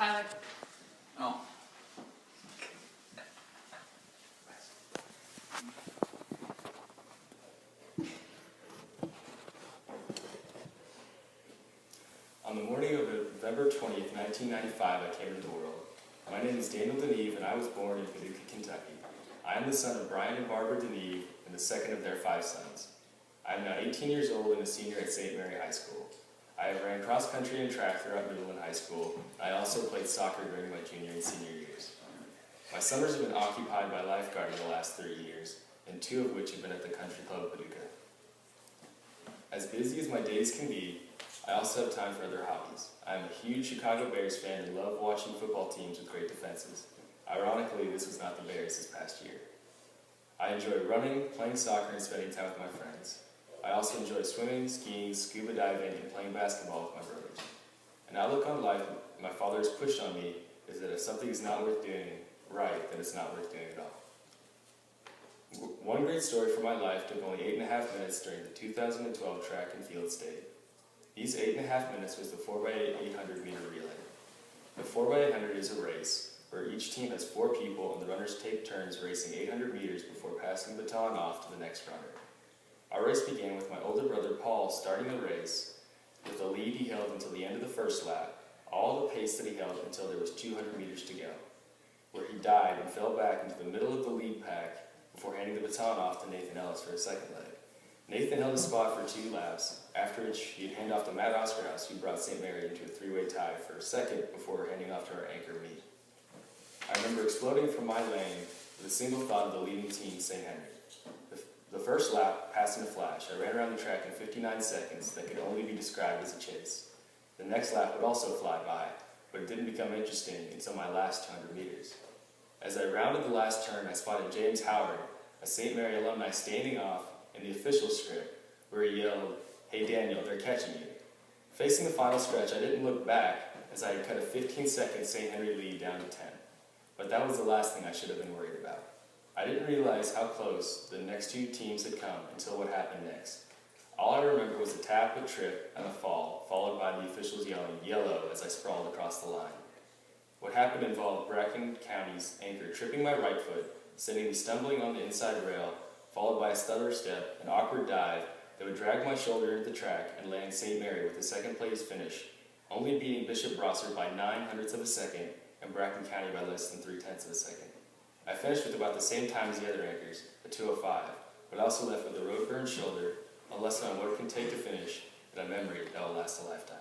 Tyler. Oh. On the morning of November 20th, 1995, I came into the world. My name is Daniel Deneve, and I was born in Paducah, Kentucky. I am the son of Brian and Barbara Deneve, and the second of their 5 sons. I am now 18 years old and a senior at St. Mary High School. I have ran cross country and track throughout middle and high school. I also played soccer during my junior and senior years. My summers have been occupied by lifeguarding the last 3 years, and 2 of which have been at the Country Club of Paducah. As busy as my days can be, I also have time for other hobbies. I am a huge Chicago Bears fan and love watching football teams with great defenses. Ironically, this was not the Bears this past year. I enjoy running, playing soccer, and spending time with my friends. I also enjoy swimming, skiing, scuba diving, and playing basketball with my brothers. An outlook on life my father has pushed on me is that if something is not worth doing right, then it's not worth doing at all. One great story from my life took only 8.5 minutes during the 2012 track and field state. These 8.5 minutes was the 4x800 meter relay. The 4x800 is a race where each team has 4 people and the runners take turns racing 800 meters before passing the baton off to the next runner. Our race began with my older brother Paul starting the race with the lead he held until the end of the first lap, all the pace that he held until there was 200 meters to go, where he died and fell back into the middle of the lead pack before handing the baton off to Nathan Ellis for a second leg. Nathan held his spot for 2 laps, after which he'd hand off to Matt Oscarhouse, who brought St. Mary into a 3-way tie for a second before handing off to our anchor, me. I remember exploding from my lane with a single thought of the leading team, St. Henry. The first lap passed in a flash. I ran around the track in 59 seconds that could only be described as a chase. The next lap would also fly by, but it didn't become interesting until my last 200 meters. As I rounded the last turn, I spotted James Howard, a St. Mary alumni, standing off in the official script, where he yelled, "Hey Daniel, they're catching you." Facing the final stretch, I didn't look back as I had cut a 15-second St. Henry lead down to 10. But that was the last thing I should have been worried about. I didn't realize how close the next 2 teams had come until what happened next. All I remember was a tap, a trip, and a fall, followed by the officials yelling, "Yellow," as I sprawled across the line. What happened involved Bracken County's anchor tripping my right foot, sending me stumbling on the inside rail, followed by a stutter step, an awkward dive that would drag my shoulder into the track and land St. Mary with a second-place finish, only beating Bishop Brossard by 0.09 of a second and Bracken County by less than 0.3 of a second. I finished with about the same time as the other anchors, a 2:05, but I also left with a road-burned shoulder, a lesson on what it can take to finish, and a memory that will last a lifetime.